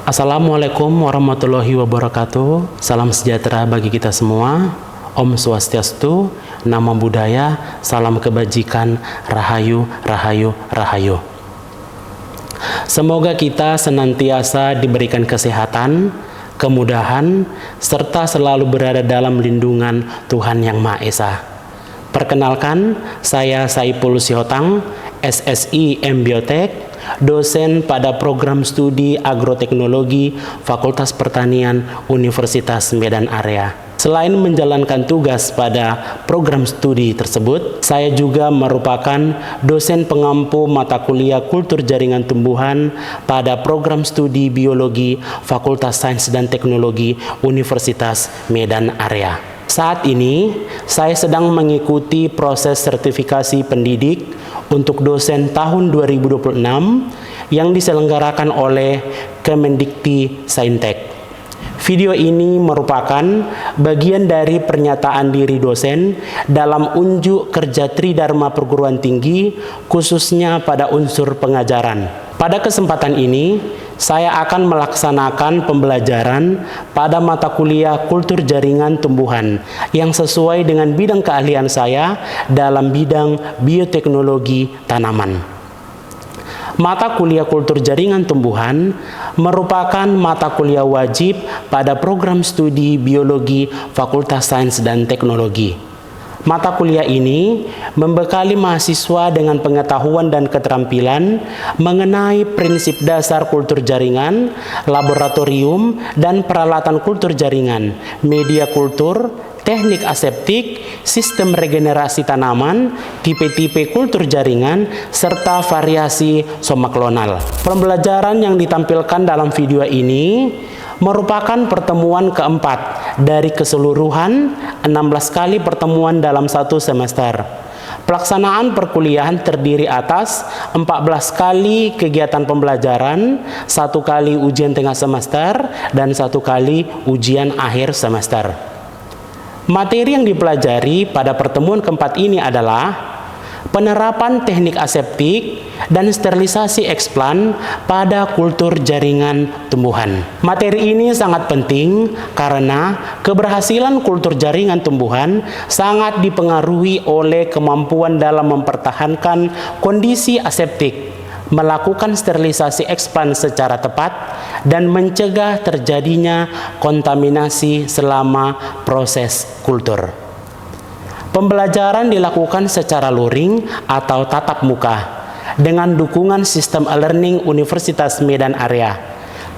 Assalamualaikum warahmatullahi wabarakatuh. Salam sejahtera bagi kita semua. Om Swastiastu, Namo Buddhaya, salam kebajikan, Rahayu, Rahayu, Rahayu. Semoga kita senantiasa diberikan kesehatan, kemudahan, serta selalu berada dalam lindungan Tuhan Yang Maha Esa. Perkenalkan, saya Saipul Sihotang, SSI Mbiotek, dosen pada program studi agroteknologi Fakultas Pertanian Universitas Medan Area. Selain menjalankan tugas pada program studi tersebut, saya juga merupakan dosen pengampu mata kuliah Kultur Jaringan Tumbuhan pada program studi biologi Fakultas Sains dan Teknologi Universitas Medan Area. Saat ini, saya sedang mengikuti proses sertifikasi pendidik untuk dosen tahun 2026 yang diselenggarakan oleh Kemendikti Saintek. Video ini merupakan bagian dari pernyataan diri dosen dalam unjuk kerja Tridharma Perguruan Tinggi, khususnya pada unsur pengajaran. Pada kesempatan ini, saya akan melaksanakan pembelajaran pada mata kuliah Kultur Jaringan Tumbuhan yang sesuai dengan bidang keahlian saya dalam bidang bioteknologi tanaman. Mata kuliah Kultur Jaringan Tumbuhan merupakan mata kuliah wajib pada program studi biologi Fakultas Sains dan Teknologi. Mata kuliah ini membekali mahasiswa dengan pengetahuan dan keterampilan mengenai prinsip dasar kultur jaringan, laboratorium, dan peralatan kultur jaringan, media kultur, teknik aseptik, sistem regenerasi tanaman, tipe-tipe kultur jaringan, serta variasi somaklonal. Pembelajaran yang ditampilkan dalam video ini merupakan pertemuan keempat dari keseluruhan 16 kali pertemuan dalam satu semester. Pelaksanaan perkuliahan terdiri atas 14 kali kegiatan pembelajaran, 1 kali ujian tengah semester, dan 1 kali ujian akhir semester. Materi yang dipelajari pada pertemuan keempat ini adalah penerapan teknik aseptik dan sterilisasi eksplan pada kultur jaringan tumbuhan. Materi ini sangat penting karena keberhasilan kultur jaringan tumbuhan sangat dipengaruhi oleh kemampuan dalam mempertahankan kondisi aseptik, melakukan sterilisasi eksplan secara tepat, dan mencegah terjadinya kontaminasi selama proses kultur. Pembelajaran dilakukan secara luring atau tatap muka dengan dukungan sistem e-learning Universitas Medan Area.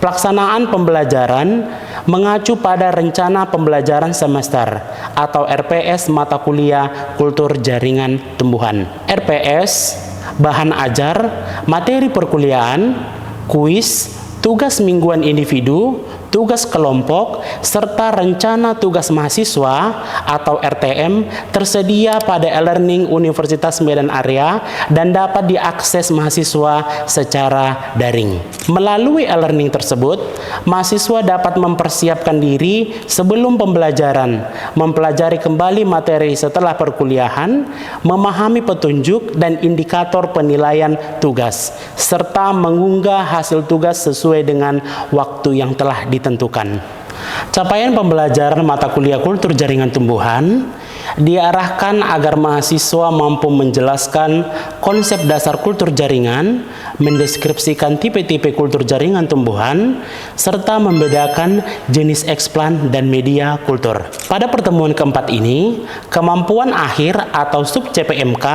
Pelaksanaan pembelajaran mengacu pada rencana pembelajaran semester atau RPS mata kuliah Kultur Jaringan Tumbuhan. RPS, bahan ajar, materi perkuliahan, kuis, tugas mingguan individu, tugas kelompok, serta rencana tugas mahasiswa atau RTM tersedia pada e-learning Universitas Medan Area dan dapat diakses mahasiswa secara daring. Melalui e-learning tersebut, mahasiswa dapat mempersiapkan diri sebelum pembelajaran, mempelajari kembali materi setelah perkuliahan, memahami petunjuk dan indikator penilaian tugas, serta mengunggah hasil tugas sesuai dengan waktu yang telah ditentukan. Capaian pembelajaran mata kuliah Kultur Jaringan Tumbuhan diarahkan agar mahasiswa mampu menjelaskan konsep dasar kultur jaringan, mendeskripsikan tipe-tipe kultur jaringan tumbuhan, serta membedakan jenis eksplan dan media kultur. Pada pertemuan keempat ini, kemampuan akhir atau sub CPMK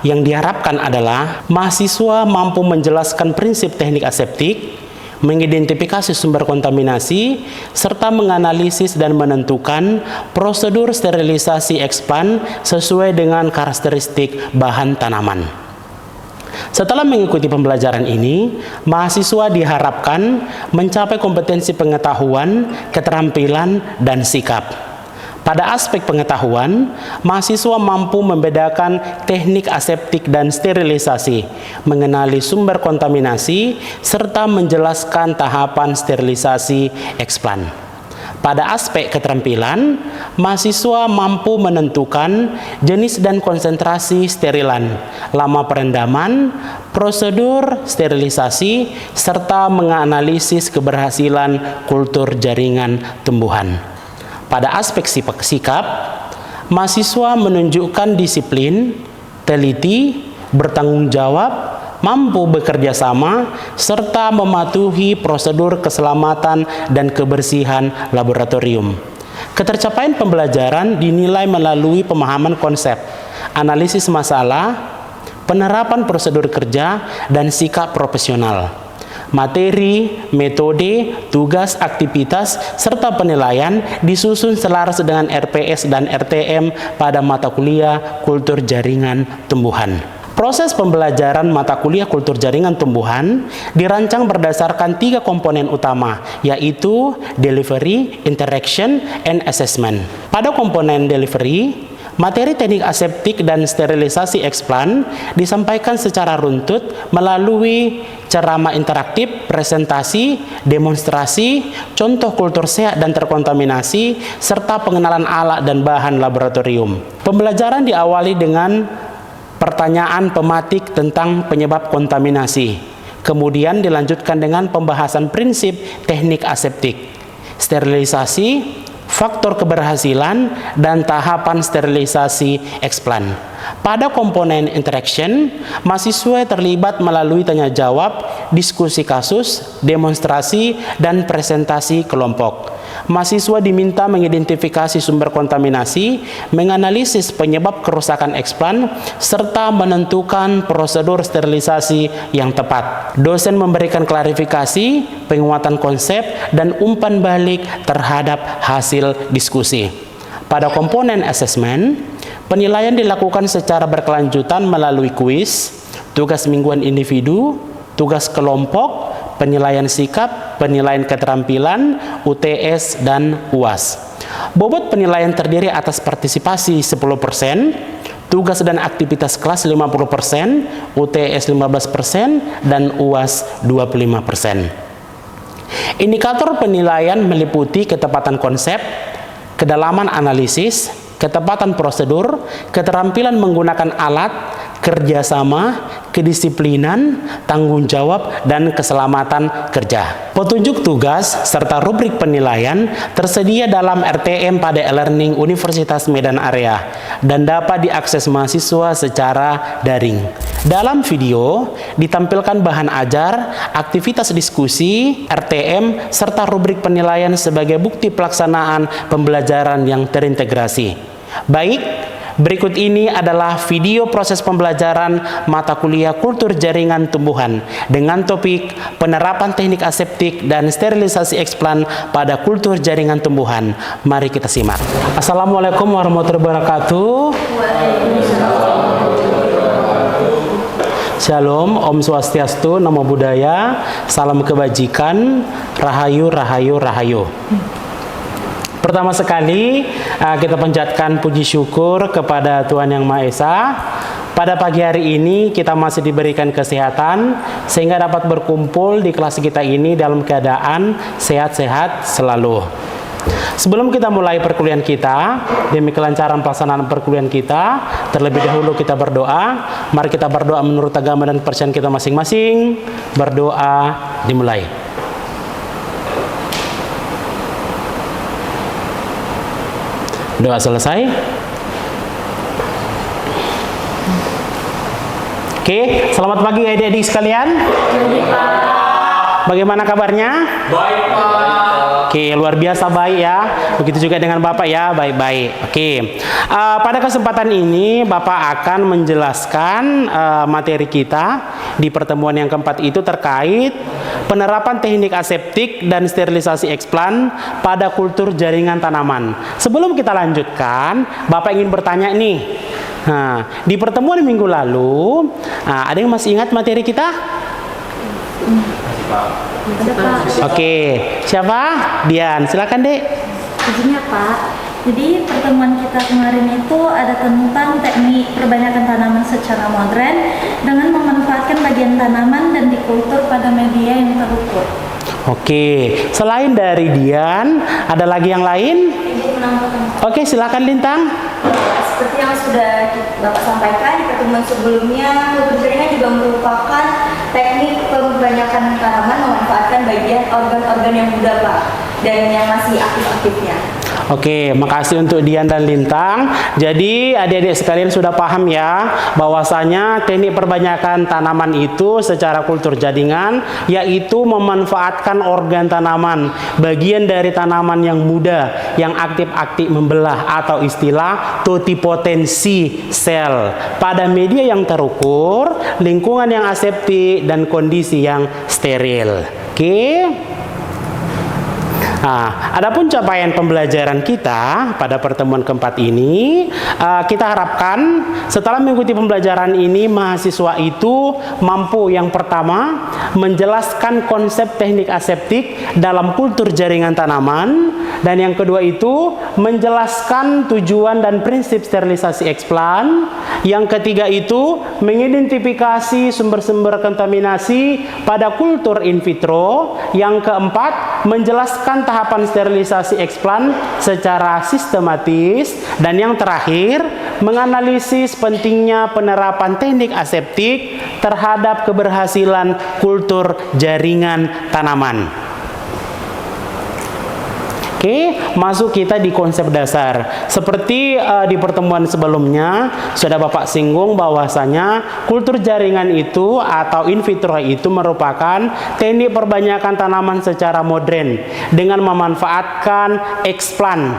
yang diharapkan adalah mahasiswa mampu menjelaskan prinsip teknik aseptik, mengidentifikasi sumber kontaminasi, serta menganalisis dan menentukan prosedur sterilisasi eksplan sesuai dengan karakteristik bahan tanaman. Setelah mengikuti pembelajaran ini, mahasiswa diharapkan mencapai kompetensi pengetahuan, keterampilan, dan sikap. Pada aspek pengetahuan, mahasiswa mampu membedakan teknik aseptik dan sterilisasi, mengenali sumber kontaminasi, serta menjelaskan tahapan sterilisasi eksplan. Pada aspek keterampilan, mahasiswa mampu menentukan jenis dan konsentrasi sterilan, lama perendaman, prosedur sterilisasi, serta menganalisis keberhasilan kultur jaringan tumbuhan. Pada aspek sikap, mahasiswa menunjukkan disiplin, teliti, bertanggung jawab, mampu bekerja sama, serta mematuhi prosedur keselamatan dan kebersihan laboratorium. Ketercapaian pembelajaran dinilai melalui pemahaman konsep, analisis masalah, penerapan prosedur kerja, dan sikap profesional. Materi, metode, tugas, aktivitas, serta penilaian disusun selaras dengan RPS dan RTM pada mata kuliah Kultur Jaringan Tumbuhan. Proses pembelajaran mata kuliah Kultur Jaringan Tumbuhan dirancang berdasarkan 3 komponen utama, yaitu delivery, interaction, and assessment. Pada komponen delivery, materi teknik aseptik dan sterilisasi eksplan disampaikan secara runtut melalui ceramah interaktif, presentasi, demonstrasi, contoh kultur sehat dan terkontaminasi, serta pengenalan alat dan bahan laboratorium. Pembelajaran diawali dengan pertanyaan pematik tentang penyebab kontaminasi. Kemudian dilanjutkan dengan pembahasan prinsip teknik aseptik, sterilisasi, faktor keberhasilan, dan tahapan sterilisasi eksplan. Pada komponen interaction, mahasiswa terlibat melalui tanya jawab, diskusi kasus, demonstrasi, dan presentasi kelompok. Mahasiswa diminta mengidentifikasi sumber kontaminasi, menganalisis penyebab kerusakan eksplan, serta menentukan prosedur sterilisasi yang tepat. Dosen memberikan klarifikasi, penguatan konsep, dan umpan balik terhadap hasil diskusi. Pada komponen assessment, penilaian dilakukan secara berkelanjutan melalui kuis, tugas mingguan individu, tugas kelompok, penilaian sikap, penilaian keterampilan, UTS, dan UAS. Bobot penilaian terdiri atas partisipasi 10%, tugas dan aktivitas kelas 50%, UTS 15%, dan UAS 25%. Indikator penilaian meliputi ketepatan konsep, kedalaman analisis, ketepatan prosedur, keterampilan menggunakan alat, kerjasama, kedisiplinan, tanggung jawab, dan keselamatan kerja. Petunjuk tugas serta rubrik penilaian tersedia dalam RTM pada e-learning Universitas Medan Area dan dapat diakses mahasiswa secara daring. Dalam video ditampilkan bahan ajar, aktivitas diskusi, RTM, serta rubrik penilaian sebagai bukti pelaksanaan pembelajaran yang terintegrasi. Baik, berikut ini adalah video proses pembelajaran mata kuliah Kultur Jaringan Tumbuhan dengan topik penerapan teknik aseptik dan sterilisasi eksplan pada kultur jaringan tumbuhan. Mari kita simak. Assalamualaikum warahmatullahi wabarakatuh. Shalom, Om Swastiastu, Namo Buddhaya, salam kebajikan, rahayu, rahayu, rahayu. Pertama sekali, kita panjatkan puji syukur kepada Tuhan Yang Maha Esa. Pada pagi hari ini kita masih diberikan kesehatan sehingga dapat berkumpul di kelas kita ini dalam keadaan sehat-sehat selalu. Sebelum kita mulai perkuliahan kita, demi kelancaran pelaksanaan perkuliahan kita, terlebih dahulu kita berdoa. Mari kita berdoa menurut agama dan kepercayaan kita masing-masing. Berdoa dimulai. Doa selesai. Oke, selamat pagi adik-adik sekalian. Bagaimana kabarnya? Baik, Pak. Oke, luar biasa baik ya. Begitu juga dengan Bapak ya, baik-baik. Oke, pada kesempatan ini Bapak akan menjelaskan materi kita di pertemuan yang keempat itu terkait penerapan teknik aseptik dan sterilisasi eksplan pada kultur jaringan tanaman. Sebelum kita lanjutkan, Bapak ingin bertanya nih. Nah, di pertemuan minggu lalu, ada yang masih ingat materi kita? Oke, siapa? Dian, silakan Dek. Izinnya Pak, jadi pertemuan kita kemarin itu ada tentang teknik perbanyakan tanaman secara modern dengan memanfaatkan bagian tanaman dan dikultur pada media yang terukur. Oke, selain dari Dian, ada lagi yang lain? Ibu menambahkan. Oke, silakan Lintang. Seperti yang sudah Bapak sampaikan di pertemuan sebelumnya, kultur jaringan juga merupakan teknik pembanyakan tanaman memanfaatkan bagian organ-organ yang muda, Pak, dan yang masih aktif-aktifnya. Oke, makasih untuk Dian dan Lintang. Jadi adik-adik sekalian sudah paham ya bahwasanya teknik perbanyakan tanaman itu secara kultur jaringan yaitu memanfaatkan organ tanaman, bagian dari tanaman yang muda yang aktif-aktif membelah atau istilah totipotensi sel pada media yang terukur, lingkungan yang aseptik dan kondisi yang steril. Oke. Nah, adapun capaian pembelajaran kita pada pertemuan keempat ini, kita harapkan setelah mengikuti pembelajaran ini mahasiswa itu mampu yang pertama menjelaskan konsep teknik aseptik dalam kultur jaringan tanaman, dan yang kedua itu menjelaskan tujuan dan prinsip sterilisasi eksplan. Yang ketiga itu mengidentifikasi sumber-sumber kontaminasi pada kultur in vitro. Yang keempat menjelaskan tahapan sterilisasi eksplan secara sistematis, dan yang terakhir menganalisis pentingnya penerapan teknik aseptik terhadap keberhasilan kultur jaringan tanaman. Oke, masuk kita di konsep dasar. Seperti di pertemuan sebelumnya sudah Bapak singgung bahwasanya kultur jaringan itu atau in vitro itu merupakan teknik perbanyakan tanaman secara modern dengan memanfaatkan eksplan,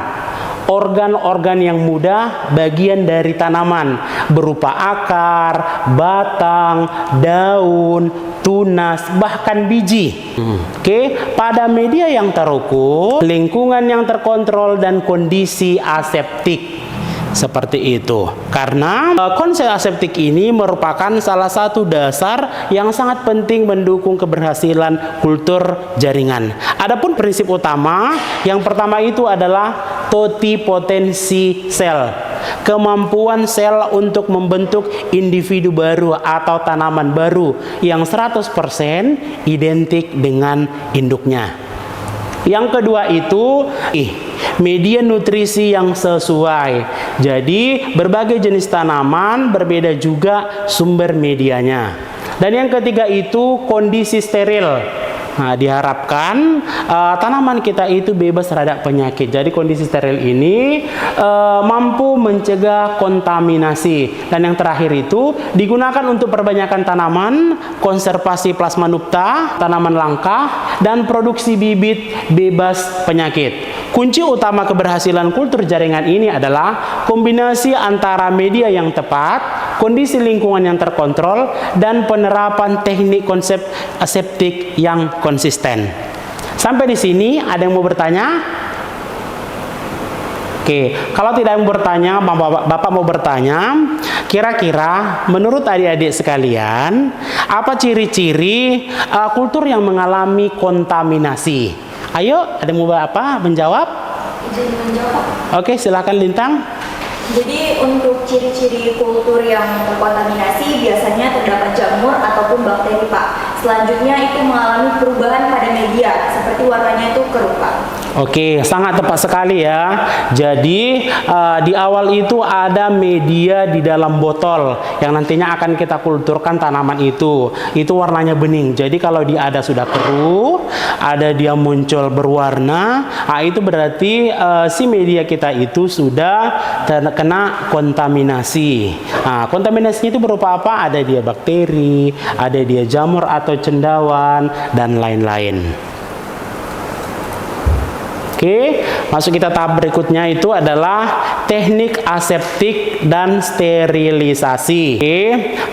organ-organ yang muda bagian dari tanaman berupa akar, batang, daun, tunas, bahkan biji. Oke, pada media yang terukur, lingkungan yang terkontrol dan kondisi aseptik. Seperti itu. Karena konsep aseptik ini merupakan salah satu dasar yang sangat penting mendukung keberhasilan kultur jaringan. Adapun prinsip utama, yang pertama itu adalah totipotensi sel. Kemampuan sel untuk membentuk individu baru atau tanaman baru yang 100% identik dengan induknya. Yang kedua itu media nutrisi yang sesuai. Jadi berbagai jenis tanaman berbeda juga sumber medianya. Dan yang ketiga itu kondisi steril. Nah, diharapkan tanaman kita itu bebas terhadap penyakit. Jadi kondisi steril ini mampu mencegah kontaminasi. Dan yang terakhir itu digunakan untuk perbanyakan tanaman, konservasi plasmanupta, tanaman langka, dan produksi bibit bebas penyakit. Kunci utama keberhasilan kultur jaringan ini adalah kombinasi antara media yang tepat, kondisi lingkungan yang terkontrol, dan penerapan teknik konsep aseptik yang konsisten. Sampai di sini ada yang mau bertanya? Oke, kalau tidak yang bertanya, Bapak mau bertanya, kira-kira menurut adik-adik sekalian, apa ciri-ciri kultur yang mengalami kontaminasi? Ayo, ada yang mau menjawab? Jadi menjawab. Oke, silakan Lintang. Jadi untuk ciri-ciri kultur yang terkontaminasi biasanya terdapat jamur ataupun bakteri, Pak. Selanjutnya itu mengalami perubahan pada media, seperti warnanya itu keruh, Pak. Oke, sangat tepat sekali ya. Jadi di awal itu ada media di dalam botol yang nantinya akan kita kulturkan tanaman itu. Itu warnanya bening. Jadi kalau dia ada sudah keruh, ada dia muncul berwarna, itu berarti si media kita itu sudah terkena kontaminasi. Nah, kontaminasinya itu berupa apa? Ada dia bakteri, ada dia jamur atau cendawan, dan lain-lain. Oke, masuk kita tahap berikutnya itu adalah teknik aseptik dan sterilisasi. Oke,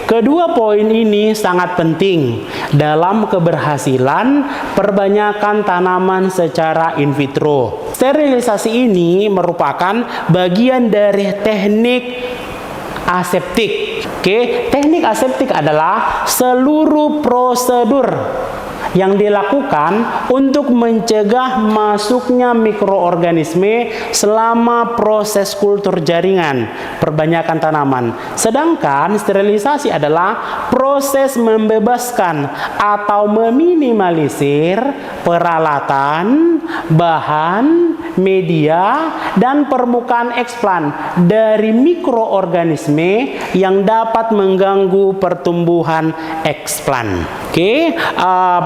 kedua poin ini sangat penting dalam keberhasilan perbanyakan tanaman secara in vitro. Sterilisasi ini merupakan bagian dari teknik aseptik. Oke, teknik aseptik adalah seluruh prosedur yang dilakukan untuk mencegah masuknya mikroorganisme selama proses kultur jaringan perbanyakan tanaman. Sedangkan sterilisasi adalah proses membebaskan atau meminimalisir peralatan, bahan, media, dan permukaan eksplan dari mikroorganisme yang dapat mengganggu pertumbuhan eksplan. Oke,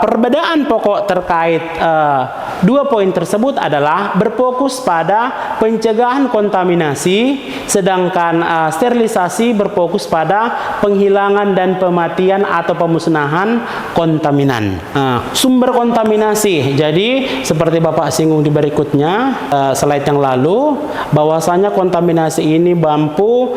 perbedaan pokok terkait dua poin tersebut adalah berfokus pada pencegahan kontaminasi, sedangkan sterilisasi berfokus pada penghilangan dan pematian atau pemusnahan kontaminan. Sumber kontaminasi. Jadi seperti Bapak singgung di berikutnya slide yang lalu, bahwasanya kontaminasi ini mampu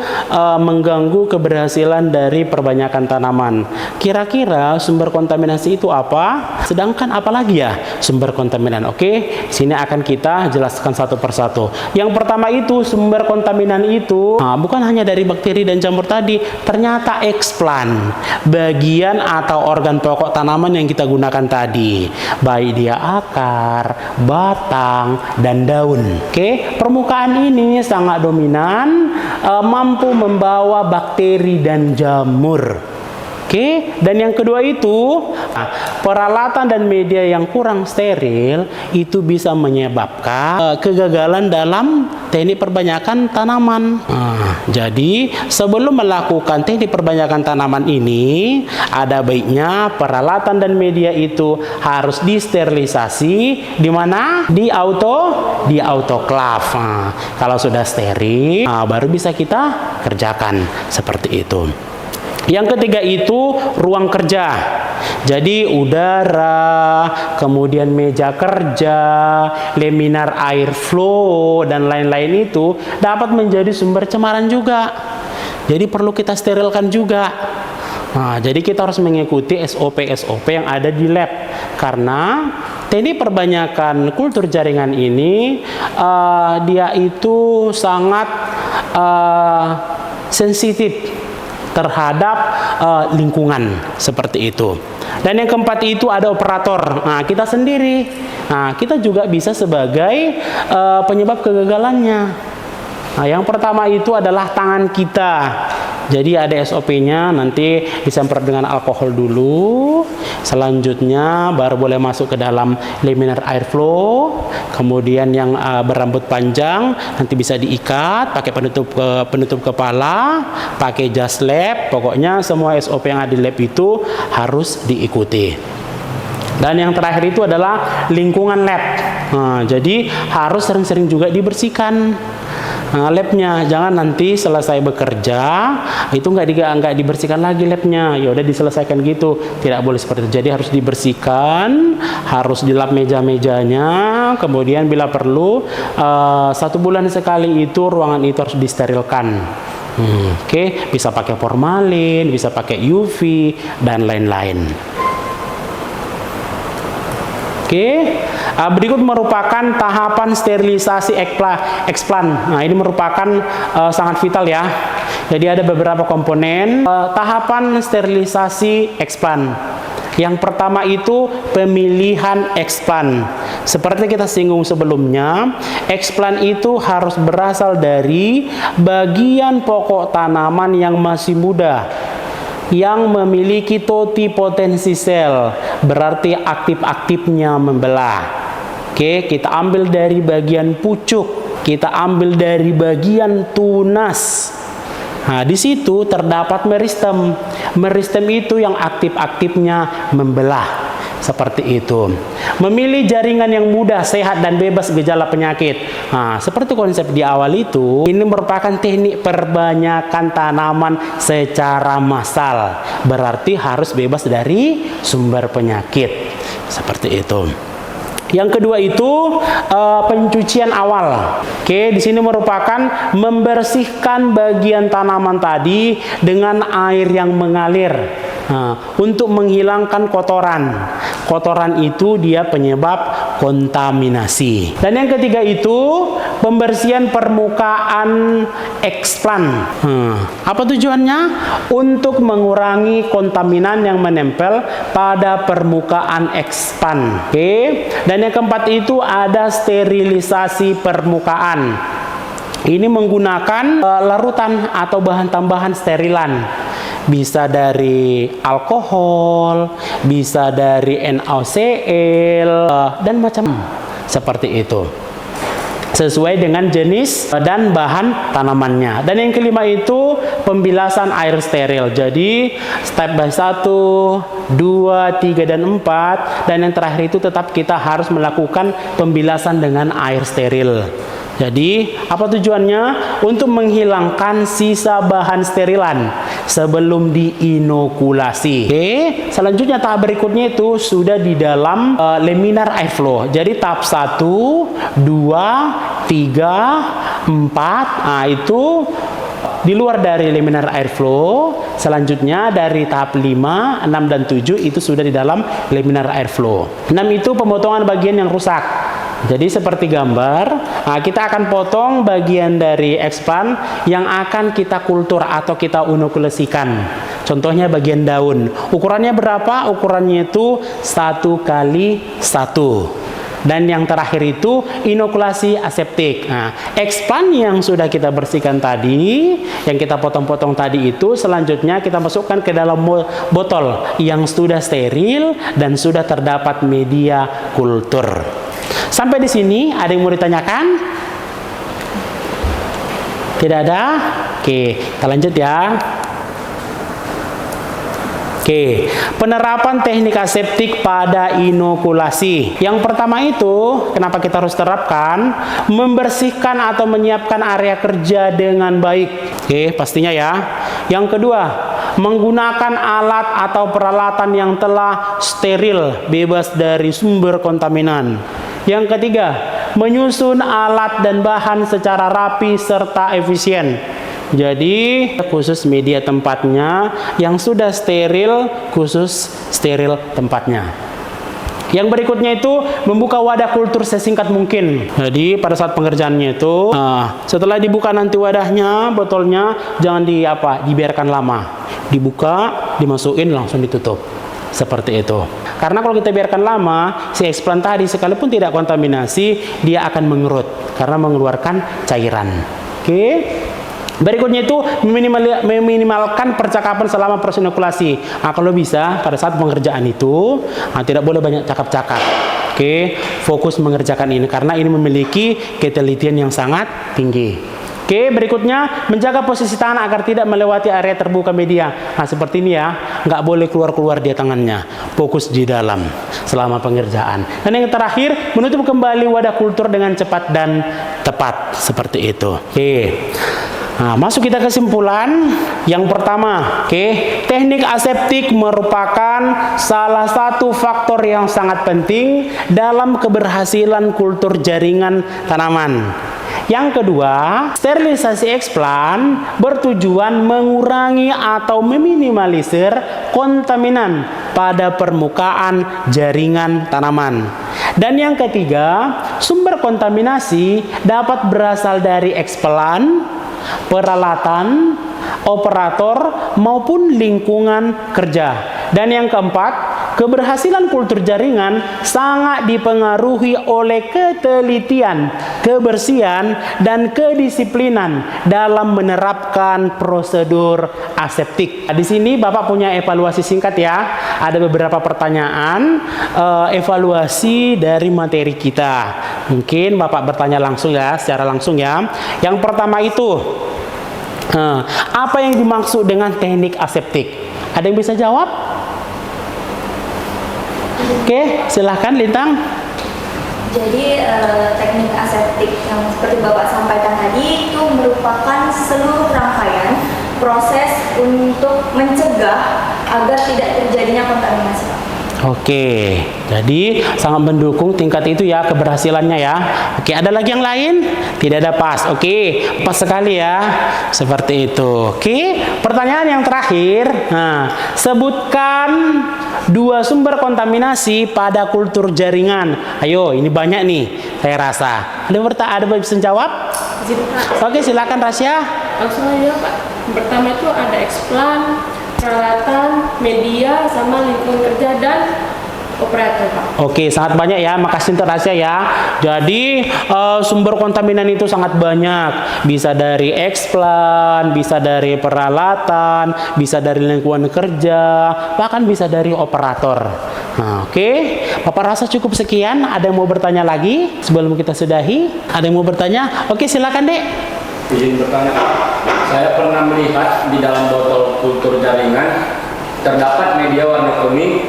mengganggu keberhasilan dari perbanyakan tanaman. Kira-kira sumber kontaminasi itu apa? Sedangkan apalagi ya sumber kontaminan? Oke, sini akan kita jelaskan satu persatu. Yang pertama itu sumber kontaminan itu bukan hanya dari bakteri dan jamur tadi, ternyata eksplan, bagian atau organ pokok tanaman yang kita gunakan tadi, baik dia akar, batang, dan daun. Oke, permukaan ini sangat dominan, mampu membawa bakteri dan jamur. Oke, dan yang kedua itu peralatan dan media yang kurang steril itu bisa menyebabkan kegagalan dalam teknik perbanyakan tanaman. Jadi sebelum melakukan teknik perbanyakan tanaman ini, ada baiknya peralatan dan media itu harus disterilisasi. Di mana? Di autoclave. Kalau sudah steril, baru bisa kita kerjakan seperti itu. Yang ketiga itu ruang kerja. Jadi udara, kemudian meja kerja, laminar air flow, dan lain-lain itu dapat menjadi sumber cemaran juga. Jadi perlu kita sterilkan juga. Jadi kita harus mengikuti SOP-SOP yang ada di lab. Karena teknik perbanyakan kultur jaringan ini, dia itu sangat sensitif terhadap lingkungan seperti itu. Dan yang keempat itu ada operator. Kita sendiri. Kita juga bisa sebagai penyebab kegagalannya. Yang pertama itu adalah tangan kita. Jadi ada SOP-nya, nanti disemprot dengan alkohol dulu. Selanjutnya baru boleh masuk ke dalam laminar air flow. Kemudian yang berambut panjang nanti bisa diikat pakai penutup kepala, pakai jas lab. Pokoknya semua SOP yang ada di lab itu harus diikuti. Dan yang terakhir itu adalah lingkungan lab. Jadi harus sering-sering juga dibersihkan labnya. Jangan nanti selesai bekerja itu nggak dibersihkan lagi labnya, ya udah diselesaikan gitu. Tidak boleh seperti itu. Jadi harus dibersihkan, harus dilap meja-mejanya. Kemudian bila perlu 1 bulan sekali itu ruangan itu harus disterilkan. Oke, bisa pakai formalin, bisa pakai UV dan lain-lain. Oke, berikut merupakan tahapan sterilisasi eksplan. Ini merupakan sangat vital ya. Jadi ada beberapa komponen tahapan sterilisasi eksplan. Yang pertama itu pemilihan eksplan. Seperti kita singgung sebelumnya, eksplan itu harus berasal dari bagian pokok tanaman yang masih muda, yang memiliki totipotensi sel, berarti aktif-aktifnya membelah. Oke, kita ambil dari bagian pucuk, kita ambil dari bagian tunas. Di situ terdapat meristem. Meristem itu yang aktif-aktifnya membelah. Seperti itu. Memilih jaringan yang mudah, sehat, dan bebas gejala penyakit. Seperti konsep di awal itu, ini merupakan teknik perbanyakan tanaman secara massal. Berarti harus bebas dari sumber penyakit. Seperti itu. Yang kedua itu pencucian awal. Oke, di sini merupakan membersihkan bagian tanaman tadi dengan air yang mengalir. untuk menghilangkan kotoran. Kotoran itu dia penyebab kontaminasi. Dan yang ketiga itu pembersihan permukaan eksplan. Apa tujuannya? Untuk mengurangi kontaminan yang menempel pada permukaan ekspan. Oke. Dan yang keempat itu ada sterilisasi permukaan. Ini menggunakan larutan atau bahan tambahan sterilan. Bisa dari alkohol, bisa dari NaCl, dan macam seperti itu. Sesuai dengan jenis dan bahan tanamannya. Dan yang kelima itu pembilasan air steril. Jadi step by 1, 2, 3, dan 4. Dan yang terakhir itu tetap kita harus melakukan pembilasan dengan air steril. Jadi, apa tujuannya? Untuk menghilangkan sisa bahan sterilan sebelum diinokulasi. Oke, selanjutnya tahap berikutnya itu sudah di dalam laminar airflow. Jadi tahap 1, 2, 3, 4, nah itu di luar dari laminar airflow. Selanjutnya dari tahap 5, 6, dan 7 itu sudah di dalam laminar airflow. 6 itu pemotongan bagian yang rusak. Jadi seperti gambar, kita akan potong bagian dari ekspan yang akan kita kultur atau kita inokulasikan. Contohnya bagian daun. Ukurannya berapa? Ukurannya itu 1 kali 1. Dan yang terakhir itu inokulasi aseptik. Ekspan yang sudah kita bersihkan tadi, yang kita potong-potong tadi itu, selanjutnya kita masukkan ke dalam botol yang sudah steril dan sudah terdapat media kultur. Sampai di sini ada yang mau ditanyakan? Tidak ada? Oke, kita lanjut ya. Oke, penerapan teknik aseptik pada inokulasi. Yang pertama itu, kenapa kita harus terapkan? Membersihkan atau menyiapkan area kerja dengan baik. Oke, pastinya ya. Yang kedua, menggunakan alat atau peralatan yang telah steril, bebas dari sumber kontaminan. Yang ketiga, menyusun alat dan bahan secara rapi serta efisien. Jadi khusus media tempatnya, yang sudah steril khusus steril tempatnya. Yang berikutnya itu membuka wadah kultur sesingkat mungkin. Jadi pada saat pengerjaannya itu, setelah dibuka nanti wadahnya, botolnya jangan dibiarkan lama. Dibuka, dimasukin, langsung ditutup. Seperti itu. Karena kalau kita biarkan lama, si eksplan tadi sekalipun tidak kontaminasi, dia akan mengerut karena mengeluarkan cairan. Oke. Berikutnya itu meminimalkan percakapan selama proses inokulasi. Kalau bisa pada saat pengerjaan itu tidak boleh banyak cakap-cakap. Oke, fokus mengerjakan ini karena ini memiliki ketelitian yang sangat tinggi. Oke, berikutnya menjaga posisi tangan agar tidak melewati area terbuka media. Seperti ini ya, nggak boleh keluar-keluar dia tangannya. Fokus di dalam selama pengerjaan. Dan yang terakhir, menutup kembali wadah kultur dengan cepat dan tepat. Seperti itu. Oke. Masuk kita kesimpulan. Yang pertama, teknik aseptik merupakan salah satu faktor yang sangat penting dalam keberhasilan kultur jaringan tanaman. Yang kedua, sterilisasi eksplan bertujuan mengurangi atau meminimalisir kontaminan pada permukaan jaringan tanaman. Dan yang ketiga, sumber kontaminasi dapat berasal dari eksplan, peralatan, operator, maupun lingkungan kerja. Dan yang keempat, keberhasilan kultur jaringan sangat dipengaruhi oleh ketelitian, kebersihan, dan kedisiplinan dalam menerapkan prosedur aseptik. Di sini Bapak punya evaluasi singkat ya. Ada beberapa pertanyaan evaluasi dari materi kita. Mungkin Bapak bertanya langsung ya, secara langsung ya. Yang pertama itu, apa yang dimaksud dengan teknik aseptik? Ada yang bisa jawab? Oke, silahkan Lintang. Jadi teknik aseptik yang seperti Bapak sampaikan tadi itu merupakan seluruh rangkaian proses untuk mencegah agar tidak terjadinya kontaminasi. Oke, jadi sangat mendukung tingkat itu ya keberhasilannya ya. Oke, ada lagi yang lain? Tidak ada pas. Oke, pas sekali ya. Seperti itu. Oke, pertanyaan yang terakhir. Nah, sebutkan 2 sumber kontaminasi pada kultur jaringan. Ayo, ini banyak nih, saya rasa. Ada bisa jawab? Oke, silakan Rasya. Langsung aja Pak. Pertama itu ada eksplan, peralatan, media, sama lingkungan kerja dan operator Pak. Oke, sangat banyak ya. Makasih untuk Rasya ya. Jadi sumber kontaminan itu sangat banyak. Bisa dari eksplan, bisa dari peralatan, bisa dari lingkungan kerja, bahkan bisa dari operator. Nah, oke. Bapak rasa cukup sekian. Ada yang mau bertanya lagi sebelum kita sudahi? Ada yang mau bertanya? Oke, silakan Dek. Izin bertanya, saya pernah melihat di dalam botol kultur jaringan terdapat media warna kuning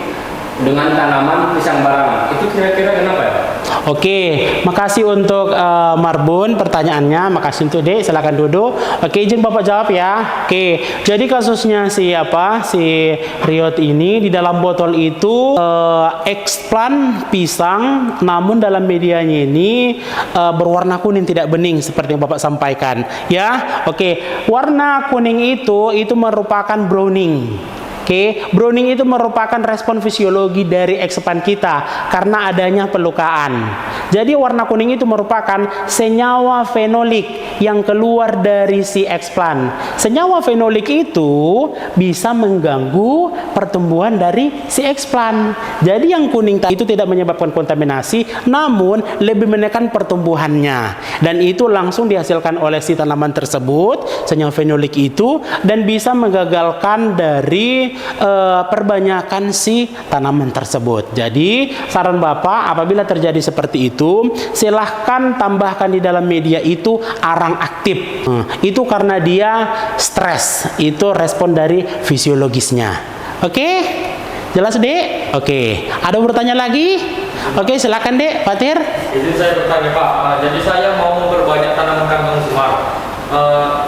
dengan tanaman pisang barangan. Itu kira-kira kenapa ya? Oke, makasih untuk Marbun pertanyaannya. Makasih untuk Dek, silakan duduk. Oke, izin Bapak jawab ya. Oke, jadi kasusnya si Riot ini di dalam botol itu eksplan pisang, namun dalam medianya ini berwarna kuning tidak bening seperti yang Bapak sampaikan. Ya, oke. Warna kuning itu merupakan browning. Oke, browning itu merupakan respon fisiologi dari eksplan kita karena adanya pelukaan. Jadi warna kuning itu merupakan senyawa fenolik yang keluar dari si eksplan. Senyawa fenolik itu bisa mengganggu pertumbuhan dari si eksplan. Jadi yang kuning itu tidak menyebabkan kontaminasi, namun lebih menekan pertumbuhannya. Dan itu langsung dihasilkan oleh si tanaman tersebut, senyawa fenolik itu, dan bisa menggagalkan dari perbanyakan si tanaman tersebut. Jadi saran Bapak, apabila terjadi seperti itu, silahkan tambahkan di dalam media itu arang aktif. Itu karena dia stres, itu respon dari fisiologisnya. Oke? Jelas Dek? Oke. Ada bertanya lagi? Oke, silakan Dek, Fatir. Izin saya bertanya Pak, jadi saya mau memperbanyak tanaman kantong semar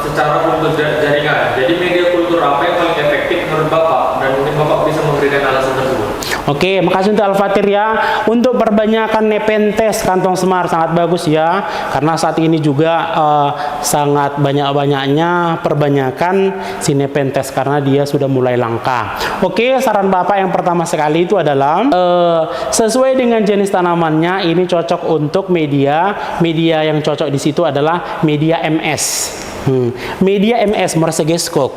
secara kultur jaringan. Jadi media kultur apa yang paling efektif menurut Bapak? Dan mungkin Bapak bisa memberikan alasan tersebut. Oke, makasih untuk Al-Fatir ya. Untuk perbanyakan Nepenthes kantong semar sangat bagus ya. Karena saat ini juga sangat banyak-banyaknya perbanyakan si Nepenthes karena dia sudah mulai langka. Oke, saran Bapak yang pertama sekali itu adalah sesuai dengan jenis tanamannya, ini cocok untuk media. Media yang cocok di situ adalah media MS. Media MS Mersegeskog.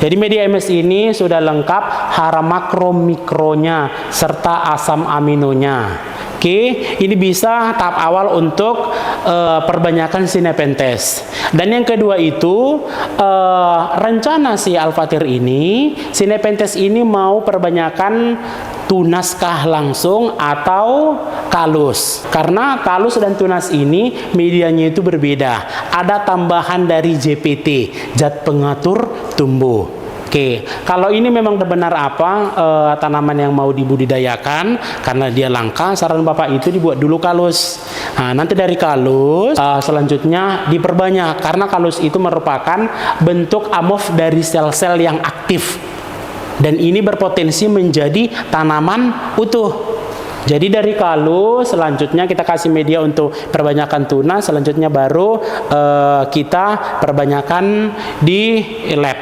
Jadi media MS ini sudah lengkap hara makro mikronya serta asam aminonya. Oke, ini bisa tahap awal untuk perbanyakan si Nepenthes. Dan yang kedua itu rencana si Al-Fatir ini, si Nepenthes ini mau perbanyakan tunaskah langsung atau kalus. Karena kalus dan tunas ini medianya itu berbeda. Ada tambahan dari JPT, zat pengatur tumbuh. Oke, kalau ini memang benar tanaman yang mau dibudidayakan karena dia langka, saran Bapak itu dibuat dulu kalus. Nah, nanti dari kalus selanjutnya diperbanyak karena kalus itu merupakan bentuk amorf dari sel-sel yang aktif. Dan ini berpotensi menjadi tanaman utuh. Jadi dari kalus, selanjutnya kita kasih media untuk perbanyakan tunas, selanjutnya baru kita perbanyakan di lab.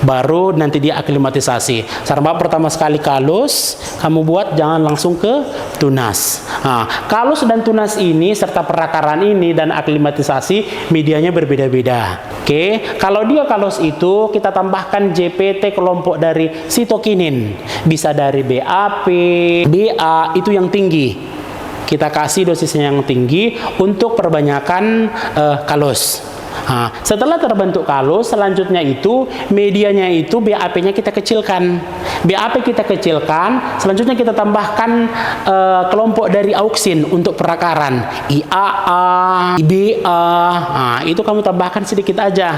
Baru nanti dia aklimatisasi. Saran Bapak pertama sekali kalus, kamu buat jangan langsung ke tunas. Nah, kalus dan tunas ini serta perakaran ini dan aklimatisasi medianya berbeda-beda. Oke, kalau dia kalus itu kita tambahkan JPT kelompok dari sitokinin, bisa dari BAP, BA itu yang tinggi. Kita kasih dosisnya yang tinggi untuk perbanyakan kalus. Nah, setelah terbentuk kalus, selanjutnya itu medianya itu BAP-nya kita kecilkan. BAP kita kecilkan, selanjutnya kita tambahkan kelompok dari auksin untuk perakaran. IAA, IBA, nah, itu kamu tambahkan sedikit aja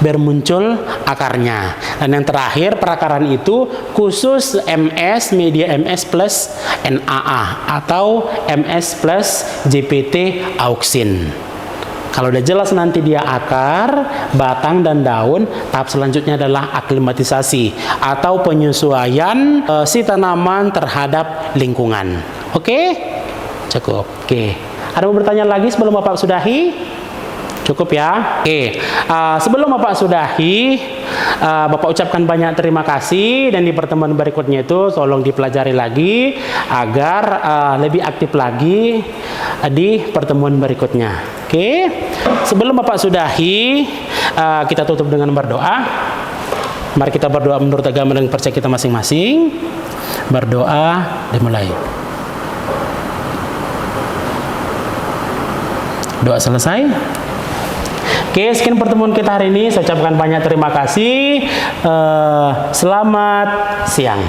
biar muncul akarnya. Dan yang terakhir perakaran itu khusus MS, media MS plus NAA atau MS plus JPT auksin. Kalau udah jelas nanti dia akar, batang, dan daun, tahap selanjutnya adalah aklimatisasi atau penyesuaian si tanaman terhadap lingkungan. Oke? Cukup. Oke. Ada mau bertanya lagi sebelum Bapak sudahi? Cukup ya? Oke. Sebelum Bapak sudahi, Bapak ucapkan banyak terima kasih, dan di pertemuan berikutnya itu tolong dipelajari lagi agar lebih aktif lagi di pertemuan berikutnya. Oke. Sebelum Bapak sudahi, kita tutup dengan berdoa. Mari kita berdoa menurut agama dan percaya kita masing-masing. Berdoa dimulai. Doa selesai. Oke, sekian pertemuan kita hari ini. Saya ucapkan banyak terima kasih. Selamat siang.